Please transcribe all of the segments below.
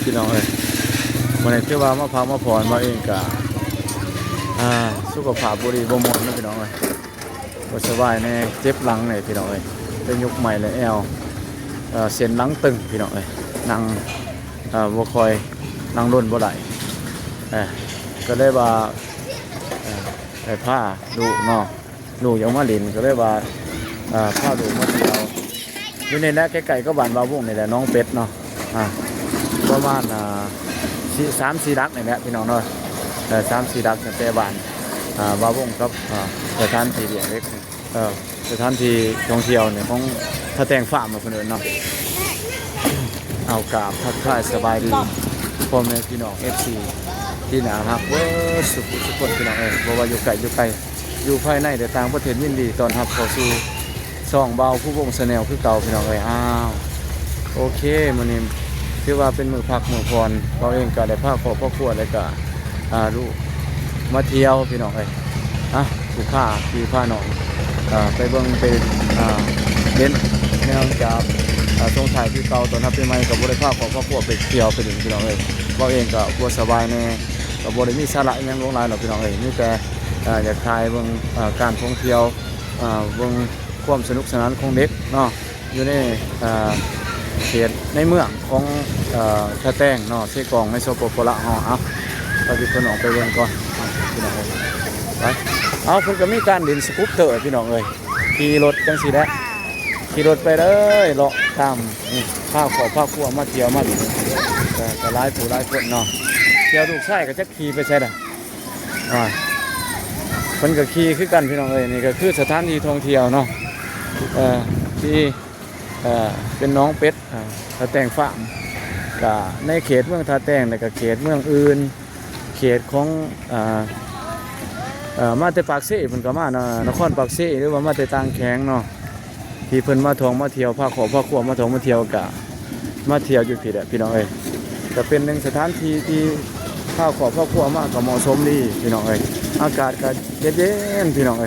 พี่น้องเอ้ยวันนี้คือว่ามาพักมาผ่อนมาเองกะสุขภาพบุรีบ่ม่วนนะพี่น้องเอ้ยบ่สบายแน่เจ็บหลังเลยพี่น้องเอ้ยเป็นยุคใหม่เลยแอวเส้นหลังตึงพี่น้องเอ้ยนั่งบ่ค่อยนั่งร่นบ่ได้ก็เลยว่าไปผ้าลูกเนาะลูกยังมาเล่นก็เลยว่าผ้าลูกมาเที่ยวอยู่ในนั้นใกล้ๆก็บ้านบาววงนี่แหละน้องเป็ดเนาะประมาณ3-4 ลักนี่แหละพี่น้องเนาะ3-4 ลักแต่บ้านบาววงครับสถานที่เลี้ยงเล็กสถานที่ท่องเที่ยวเนี่ยของถ้าแต่งฟาร์มมาคนอื่นเนาะเอากราบทักทายสบายดีพ่อแม่พี่น้อง FC ที่หนาครับเว้ยสุขคนพี่น้องเพราะว่าอยู่ไกลอยู่ภายในแต่ต่างประเทศยินดีตอนรับเข้าสู่ช่องเบาผู้วงแนลคือเก่าพี่น้องโอเคมื้อนี้ถือว่าเป็นมือพักมือพรเราเองก็ได้พาครอบครัวแล้วก็ลูกมาเที่ยวพี่น้องสุขาพี่พาน้องไปเบิ่งไปเล่นแนวจากตรงถ่ายที่เก่าตอนรับปีใหม่กับบริภาคของครอบครัวไปเที่ยวไปดึงพี่น้องเราเองก็บัวสบายแน่กับบริมีสาระยังลงลายหรอกพี่น้องนี่แต่อยากถ่ายเบิ่งการท่องเที่ยวเบิ่งความสนุกสนานของเด็กเนาะอยู่ในเขตในเมืองของท่าแต้งเนาะเสกองในโซโปโปละเราไปคนออกไปเบิ่งก่อนพี่น้องไปเพิ่นก็มีการเล่นสกูตเตอร์พี่น้องขี่รถจังสีได้ขี่รถไปเลยเลาะตามข้าวขอผ้าคั่วมาเที่ยวมาดิก็หลายผู้หลายคนเนาะเที่ยวลูกชายก็จะขี่ไปใช่ไหมเพิ่นก็ขี่คือกันพี่น้องนี่ก็คือสถานที่ท่องเที่ยวเนาะที่เป็นน้องเป็ดท่าแต้งฟาร์มก็ในเขตเมืองท่าแต้งแล้วก็เขตเมืองอื่นเขตของมาแต่ปากเซ่เพิ่นก็มานครปากเซ่หรือว่ามาแต่ต่างแข้งเนาะที่เพิ่นมาท่องมาเที่ยวพาครอบครัวมาท่องมาเที่ยวกะมาเที่ยวอยู่ผิดพี่น้องก็เป็นหนึ่งสถานที่ที่พาครอบครัวมาก็เหมาะสมดีพี่น้องอากาศก็เย็นๆพี่น้อง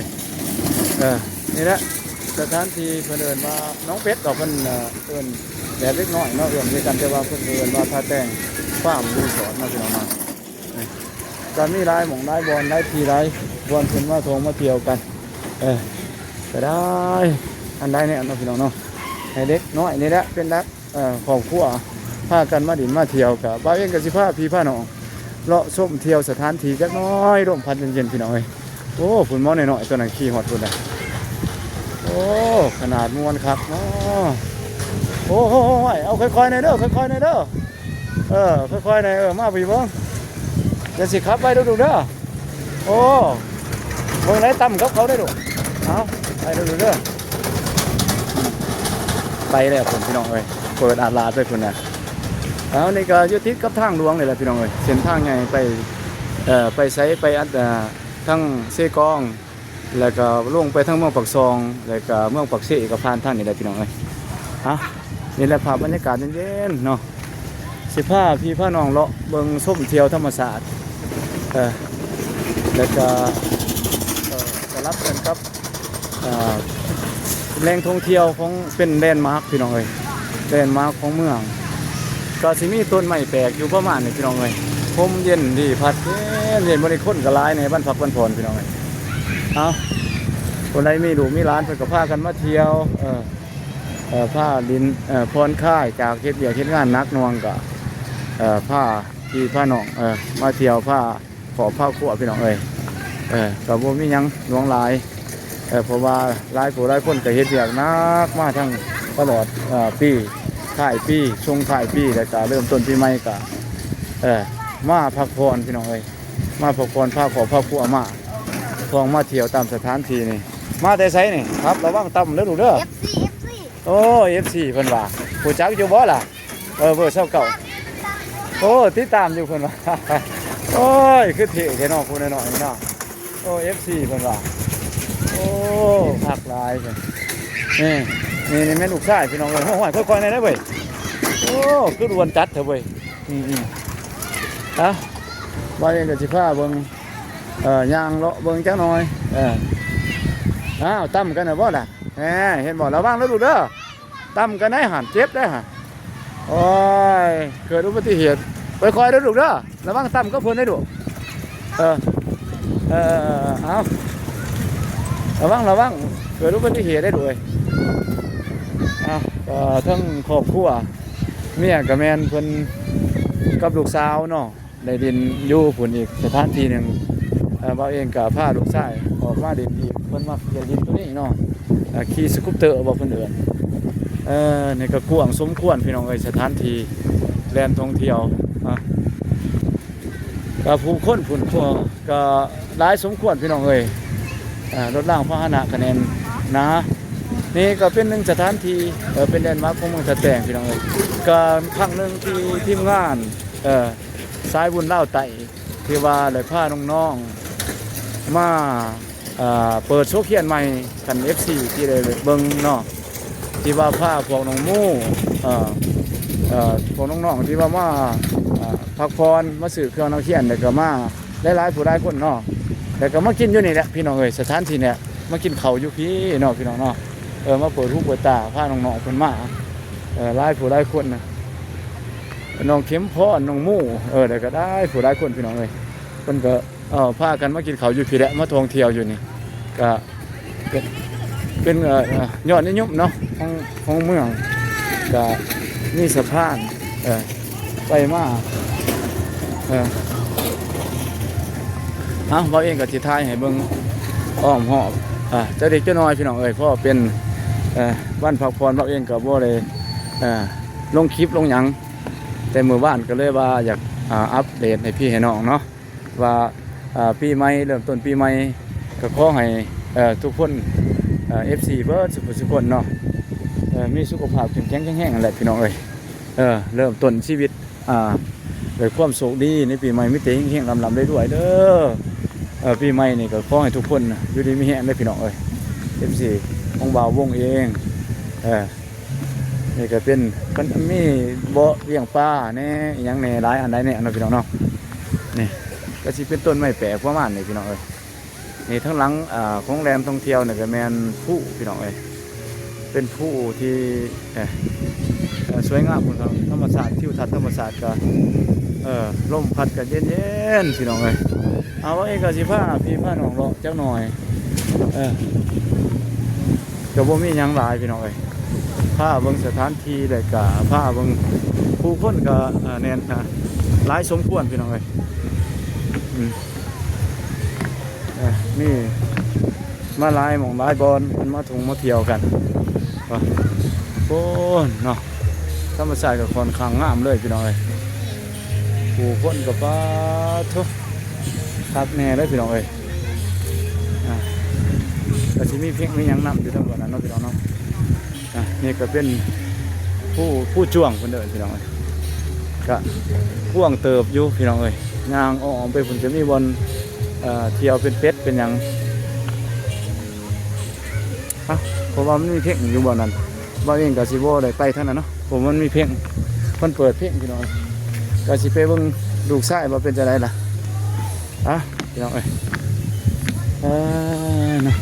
นี่แหละสถานที่เพิ่นเอิ้นว่าน้องเป็ดก็เพิ่นเอิ้นแบบเล็กน้อยเนาะเอื้อมด้วยกันแต่ว่าเพิ่นเอิ้นว่าท่าแต้งฟาร์มรีสอร์ทเนาะพี่น้องก็มีหลายหม่องหลายบอนหลายที่หลายบอนเพิ่นมาท่องมาเที่ยวกันก็ได้อันใดเนี่ยน้องพี่น้องเนาะให้เด็กน้อยนี่แหละเป็นนักครอบครัวพากันมาดินมาเที่ยวกับบ้านเองกับสิพาพี่พาน้องเลาะส้มเที่ยวสถานที่จักน้อยร่มพัดเย็นๆพี่น้องโอ้ฝุ่นมอหน่อยๆตัวนั้นขี่ฮอดพุ่นโอ้ขนาดมวนครับเนาะโอ้โหเอาค่อยๆหน่อยเด้อค่อยๆหน่อยเด้อค่อยๆหน่อยมาพี่เบิ่งจะสิขับไปดูเด้อโอ้เบิ่งไหนต่ำกับเขาได้ดูเอาไปดูเด้อไปแล้วผมพี่น้องเปิดอาลาด้วยคุณนะแล้วนี่ก็ยุติกับทางหลวงเลยแหละพี่น้องเส้นทางไงไปไซไปทั้งเซกองแล้วก็ลงไปทั้งเมืองปักซองแล้วก็เมืองปักเสกับพานท่านนี่แหละพี่น้องนี่แหละภาพบรรยากาศเย็นๆเนาะสิผ้าพี่ผ้าน้องเลาะเบิ่งส้มเที่ยวธรรมศาสตร์แล้วก็รับกันครับแหล่งท่องเที่ยวของเป็นแลนด์มาร์คพี่น้องแลนด์มาร์คของเมืองก็สิมีต้นไม้แปลกอยู่ประมาณนี้พี่น้องพมเย็นดีพัดเย็นบริคนก็หลายในบ้านพักบ้านพรพี่น้องคนใดมีลูกมีหลานเพิ่นก็พากันมาเที่ยวผ้าดินพรค่ายจากเฮ็ดเวียกเฮ็ดงานนักน่วงก็ผ้าที่ผ้าน้องมาเที่ยวผ้าขอผ้าขวพี่น้องก็บ่มีหยังหลวงหลายเพราะว่าหลายผู้หลายคนก็เฮ็ดเวียกนักมาทั้งตลอดปีถ่ายปีช่วงถ่ายปีแล้วก็เริ่มต้นปีใหม่ก็มาพักผ่อนพี่น้องมาพักผ่อนพาขอพาครัวมาท่องมาเที่ยวตามสถานที่นี่มาแต่ไสนี่ครับระวังต่ำแล้วดูเด้อ FC โอ้ FC เพิ่นว่าผู้จักอยู่บ่ล่ะเบอร์เก่าโอ้ติดตามอยู่เพิ่นว่าโอ้ยคือเท่แท้เนาะผู้น้อยๆเนาะโอ้ FC เพิ่นว่าโอ้ผักลายเพิ่นนี่แม่ลูกชายพี่น้องห้อยค่อยๆได้เว้ยโอ้คือรวนจัดเถอะเว้ยว่าเองกับสิผ้าเบิ่งยางเลาะเบิ่งจักหน่อยตั้มกันนะบ่ล่ะเห็นบ่ระวังแล้วดูเด้อตั้มกันได้หันเจ็บได้หัน โอ้ยเกิดอุบัติเหตุไปคอยเด้อลูกเด้อระวังต่ำก็เพิ่นได้ดูเออเอาระวังเกิดอุบัติเหตุได้ด้วยก็ทั้งครอบครัวเมียกับแม่นเพิ่นกับลูกสาวเนาะได้ดินอยู่พุ่นอีกสถานที่หนึ่งบ่าวเองกับพาลูกชายออกมาดินอีกเพิ่นมาเรียนดินตัวนี้เนาะขี่สกูตเตอร์บ่เพิ่นเอิ้นนี่ก็กว้างสมควรพี่น้องเอ้ยสถานที่แล่นท่องเที่ยวก็ผู้คนพุ่นก็หลายสมควรพี่น้องเอ้ยรถล่างพาหนะคะแนนนะนี่ก็เป็นหนึ่งสถานที่เป็นแลนด์มาร์คของเมืองสะแตงพี่น้องเอ้ยก็ครั้งหนึ่งที่ทีมงานสายบุญเล่าไต่ที่ว่าได้พาน้องๆมาเปิดโชว์เขียนใหม่กัน FC ที่ได้เบิ่งเนาะที่ว่าพาพวกน้องมู่พวกน้องๆที่ว่ามาพักผ่อนมาสื่อเครื่องน้องเขียนแล้วก็มาหลายๆผู้หลายคนเนาะแล้วก็มากินอยู่นี่แหละพี่น้องเอ้ยสถานที่เนี่ยมากินข้าวอยู่พี่เนาะพี่น้องเนาะมาเปิดหูเปิดตาพาน้องๆเพิ่นมาหลายผู้หลายคนนะน้องเข็มพ่อน้องมู่เดี๋ยวก็ได้ผู้หลายคนพี่น้องเอ้ยเพิ่นก็พากันมากินข้าวอยู่พี่แหละมาท่องเที่ยวอยู่นี่ก็เป็นยอดนิยมเนาะของเมืองก็มีสะพานไปมาเราเองก็สิทายให้เบิ่งอ้อมหอบจะเด็กจะน้อยพี่น้องเอ้ยเพราะเป็นวันพักผ่อนเราเองก็บ่ได้ลงคลิปลงหยังแต่มื้อวานก็เลยว่าอยากอัปเดตให้พี่ให้น้องเนาะว่าปีใหม่เริ่มต้นปีใหม่ก็ขอให้ทุกคนFC เบิดสุขคนเนาะมีสุขภาพแข็งแรงแห้งๆนั่นแหละพี่น้องเอ้ยเริ่มต้นชีวิตด้วยความสุขดีในปีใหม่มิตรเฮงๆลำได้ด้วยเด้อปีใหม่นี่ก็ขอให้ทุกคนอยู่ดีมีแห้งได้พี่น้องเอ้ย FC ของบ่าววงเองนี่ก็เป็นมันมีบ่เลี้ยงปลาแน่อีหยังแน่หลายอันใดเนี่ยพี่น้องเนาะนี่ก็สิเป็นต้นไม้แปลกประมาณนี้พี่น้องเอ้ยนี่ทั้งหลังของแรมท่องเที่ยวเนี่ยก็แม่นผู้พี่น้องเอ้ยเป็นผู้ที่สวยงามครับธรรมศาสตร์ทิวทัศน์ธรรมศาสตร์ก็ลมพัดก็เย็นๆพี่น้องเอ้ยเอาว่าเองก็สิพาพี่พาน้องเลาะจักหน่อยก็บ่มีหยังหลายพี่น้องเอ้ยพาเบิ่งสถานที่ได้ก็พาเบิ่งผู้คนก็แน่นหลายสมควรพี่น้องเอ้ยนี่มาหลายหม่องหลายบอนมาท่องมาเที่ยวกันโอ้เนาะธรรมชาติก็ค่อนข้างงามเลยพี่น้องเอ้ยผู้คนก็ปะทุกคักแน่เลยพี่น้องเอ้ยก็สิมีเพียงมีหยังนำอยู่ทั้งหมดนั้นเนาะพี่น้องเนาะนี่ก็เป็นผู้จ้วงคนเดินพี่น้องเอ้ยก็พ่วงเติบอยู่พี่น้องเอ้ยยางออกไปผมจะมีบนเที่ยวเป็นเป็ดเป็นหยังเพราะว่ามันมีเพ่งอยู่บ่อนั้นบ่เองกับสิโบได้ไปท่านน่ะเนาะผมมันมีเพ่งมันเปิดเพ่งพี่น้องก็สิไปเบิ่งลูกชายว่าเป็นจะไรล่ะพี่น้องเอ้ยนะ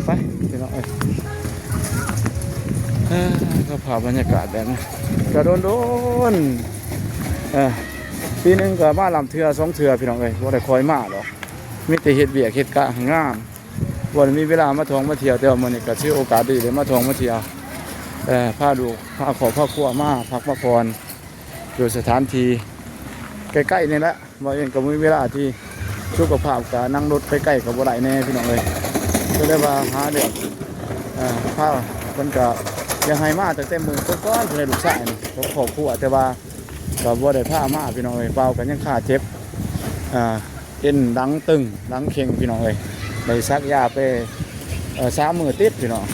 ไปพี่น้องเอ้ยก็พาบรรยากาศแบบนี้ก็โดนปีนึงก็มาลำเทือ2 เทือพี่น้องเอ้ยว่าได้คอยมาหรอกมีแต่เฮ็ดเบียกเฮ็ดกะงามวันมีเวลามาท่องมาเที่ยวแต่ว่ามื้อนี้ก็ถือโอกาสดีเลยมาท่องมาเที่ยวพาดูพาขอพาครัวมาพักมาพรอยู่สถานที่ใกล้ๆนี่แหละว่าเองก็มีเวลาที่สุขภาพก็นั่งรถไปใกล้กับบ่ได้แน่พี่น้องเอ้ยก็ได้ว่าหาเด็กผ้าคนก็ยังให้มาแต่มือก้อนในลูกชายนี่ก็ขอบคู่แต่ว่าก็บ่ได้ผ้ามาพี่น้องเอ้ยเปล่ากันยังขาดเจ็บเอ็นดังตึงดังเข่งพี่น้องเอ้ยได้ซักยาไป3 มื้อติดพี่น้อง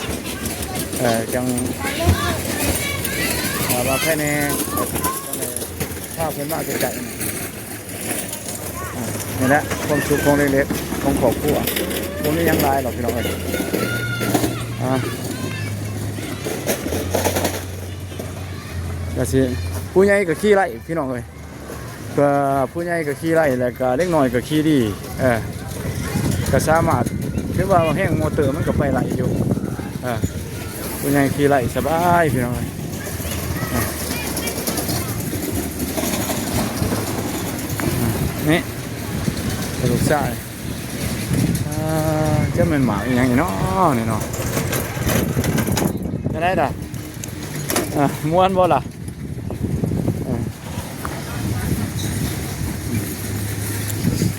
จังว่าแค่นี้ผ้าเพิ่นมาใกล้ๆนี่แหละความสุขของเล็กๆของครอบครัวผมนี่ยังลายหรอกพี่น้องเอ้ยก็สิ ผู้ใหญ่ก็ขี่ไล่พี่น้องเอ้ยก็ผู้ใหญ่ก็ขี่ไล่แล้วก็เล็กน้อยก็ขี่ดีก็สามารถคือว่าแห้งมอเตอร์มันก็ไปไหลอยู่ผู้ใหญ่ขี่ไล่สบายพี่น้องเอ้ยนี่ลูกชายจะเป็นหมาอย่างนี้เนาะนี่เนาะจะได้ด่ะม้วนบ่ล่ะ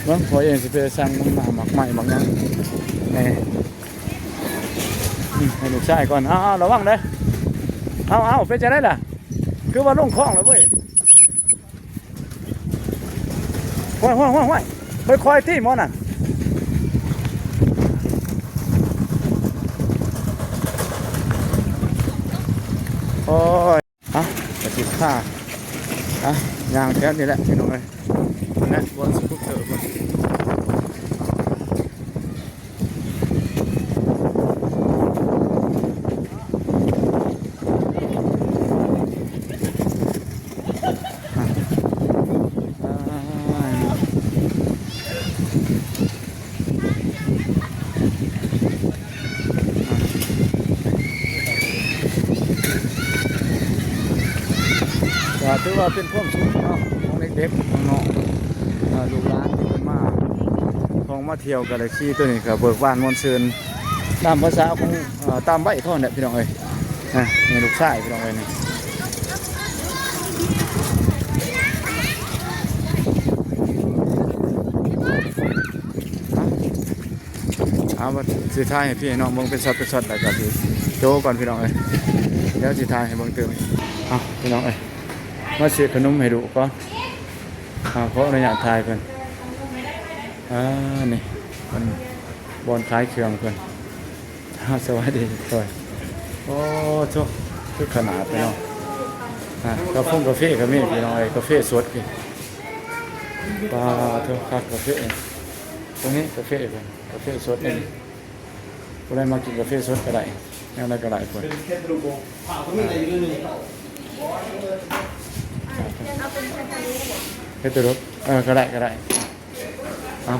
น้องพอเองสิไปสั่งมันมาหมักใหม่บางอย่างนี่ให้ลูกชายก่อนระวังเด้เอาไปจะได้ล่ะคือว่าลงคลองแล้วเว้ยห้อยค่อยที่มอน่ะโอ้ยประสิทธิ์ค่ายางแถวนี้แหละพี่น้องเลยนะบนสกุตเตอร์บนถือว่าเป็นความสุขเนาะของเด็กๆน้องๆลูกหลานที่เป็นมาของมาเที่ยวกันเลยขี่ตัวนี้ก็เบิกบานมวลซื่นตามภาษาของตามใบท่อนเนี่ยพี่น้องเอ้ยนี่ลูกชายพี่น้องเอ้ยนี่เอามาสีท้ายให้พี่น้องเบิ่งเป็นช็อตแล้วก็พี่โจก่อนพี่น้องเอ้ยเดี๋ยวสีท้ายให้เบิ่งเติมพี่น้องเอ้ยมาเสียขนมให้ดูก็เพราะระยะทายเพิ่นนี่มันบอลคล้ายเครื่องเพิ่นสวัสดีตัวโอ้โชคคือขนาดไปเนาะกาแฟก็มีพี่น้องกาแฟสดพี่ปลาเท่าคักกาแฟตรงนี้กาแฟเพิ่นกาแฟสดนี่ผู้ใดมากินกาแฟสดก็ได้ยังไงก็ได้เพิ่นเฮ็ดตัวรถก็ได้เอา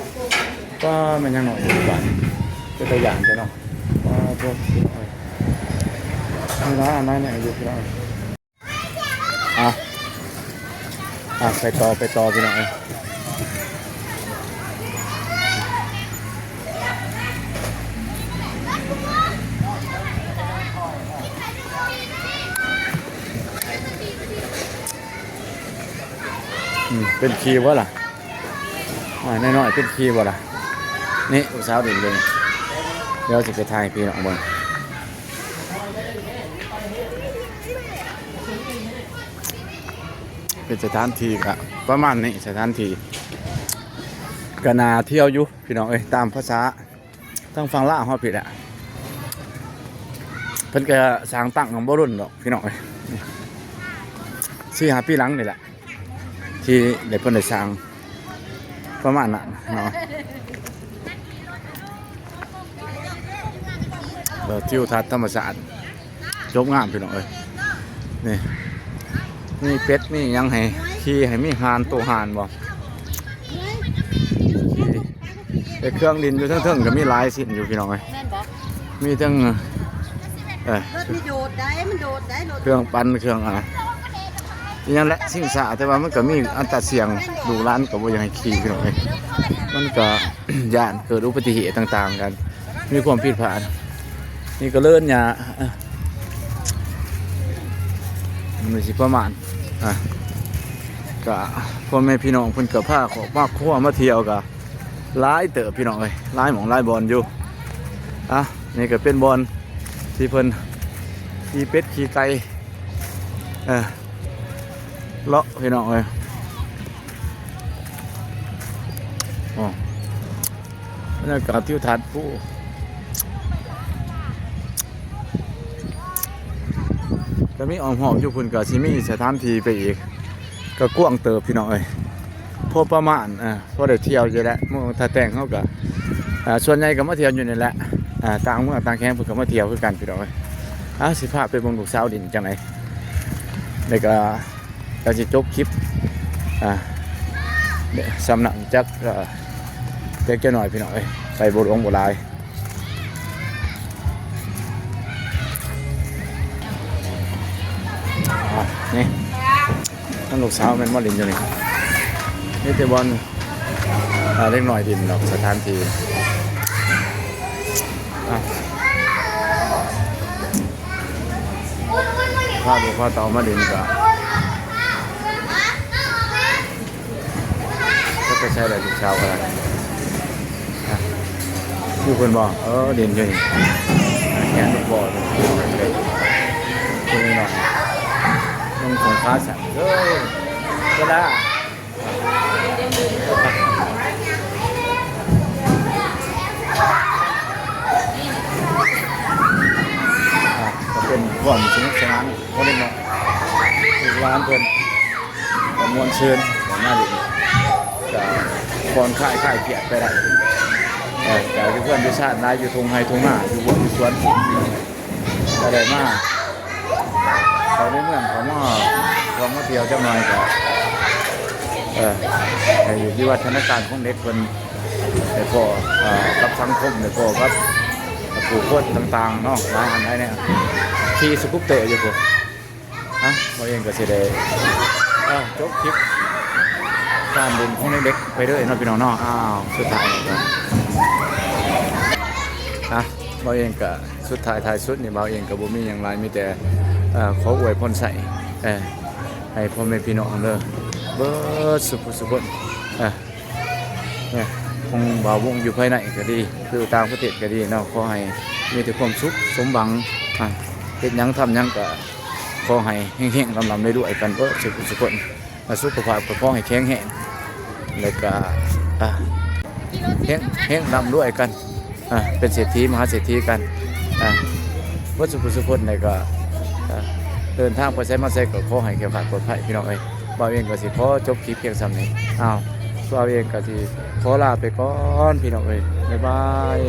ก็มันยังหน่อยอยู่บ้านเป็นตัวอย่างจะเนาะพวกร้านอะไรเนี่ยอยู่ที่ไหนไปต่อพี่น้องเป็นคีย์วะล่ะน้อยๆเป็นคีย์วะล่ะนี่อุตสาหดินเลยเดี๋ยวจะไปถ่ายพี่น้องบ้างเป็นสถานที่กะประมาณนี้สถานที่กะนาเที่ยวอยู่พี่น้องตามภาษาทั้งฟังล่าฮอดผิดเพิ่นก็สร้างตั้งของบ่รุ่นดอกพี่น้อง4-5 ปีหลังนี่แหละที่ได้เพิ่นได้สร้างประมาณนั้นเนาะทิวทัศน์ธรรมศาสตร์จบงามพี่น้องนี่เป็ดนี่ยังให้ขี่ให้มีหานตัวหานบ่เครื่องดินอยู่ทั้งๆก็มีหลายสิ่งอยู่พี่น้องมีทั้งเครื่องปั่นเครื่องยังและสิ่งสะแต่ว่ามันก็มีอันตรายเสี่ยงดูร้านกับว่ายังให้ขี่พี่น้องมันก็ย่านเกิดอุบัติเหตุต่างๆกันมีความผิดพลาดนี่ก็เลื่อนเนี่ยมันสิประมาณก็พ่อแม่พี่น้องเพิ่นกับผ้าของมาขั้วมาเที่ยวกับร้ายเต๋อพี่น้องร้ายหมองร้ายบอลอยู่นี่ก็เป็นบอลที่เพิ่นขี่เป็ดขี่ไก่เลาะพี่น้องบรรยากาศทิวทัศน์ผู้ก็มีอ้อมหอมอยู่พุ่นกับชิมีสถานที่ไปอีกก็กว้างเติบพี่น้องพอประมาณพอได้เที่ยวอยู่แล้วเมื่อถ้าแต่งเขาก็ส่วนใหญ่ก็มาเที่ยวอยู่นี่แหละต่างเมื่อต่างแคมป์เพิ่นก็มาเที่ยวคือกันพี่น้องสิพาไปเบิ่งลูกสาวดินจังไหนแล้วก็ เราจะจบคลิปเนี่ยสำนักจักเล็กจะหน่อยพี่น้องไปโบราณโบราณนี่นั่นลูกสาวเป็นมาลินอยู่นี่นี่แต่บอลเล็กหน่อยดินดอกสถานที่ข้าวดูข้าวเตามาดินก็จะใช้อะไรลูกสาวกันผู้คนบอกดินอยู่นี่แค่ลูกบอลเลยคุณนี่หน่อยลงสงค้าสั่งก็ได้ก็เป็นก่อนสนุกสนานคนเล่นเนาะร้านเป็นมวลเชิญของหน้าดินกับก่อนค่ายเกียรติไปได้แต่เพื่อนที่ชาตินายอยู่ทงไฮทงหน้าอยู่บนสวนก็ได้มากเขาในเมืองเขามาเที่ยวเจ้าหน่อยก็อยู่ที่วัฒนการของเด็กคนเด็กก็กับสังคมเด็กก็ครับผู้คนต่างๆเนาะหลายอันได้เนี่ยที่สกุปเตะอยู่พวกเราเองก็จะได้จบคลิปการเดินของเด็กๆไปด้วยเนาะพี่น้องเนาะสุดท้ายเราเองก็สุดท้ายสุดนี่เราเองก็บ่มีอย่างไรมีแต่ขออวยพรใส่ให้พ่อแม่พี่น้องเด้อเบิดสุขเนี่ยคงบ่าววงอยู่ภายในก็ดีคือต่างประเทศก็ดีเนาะขอให้มีแต่ความสุขสมหวังเป็นยังทำยังก็ขอให้เฮงๆลำได้ด้วยกันเบิดสุขสุขภาพก็ขอให้แข็งแรงแล้วก็เฮงลำด้วยกันเป็นเศรษฐีมหาเศรษฐีกันวัตถุสุขในก็เดินทางไปใช้มาใช้ก็ขอให้แข็งขันปลอดภัยพี่น้องบ่าวเองก็สิขอจบคลิปเพียงซ้ำนี้บ่าวเองก็สิขอลาไปก่อนพี่น้องบ๊ายบาย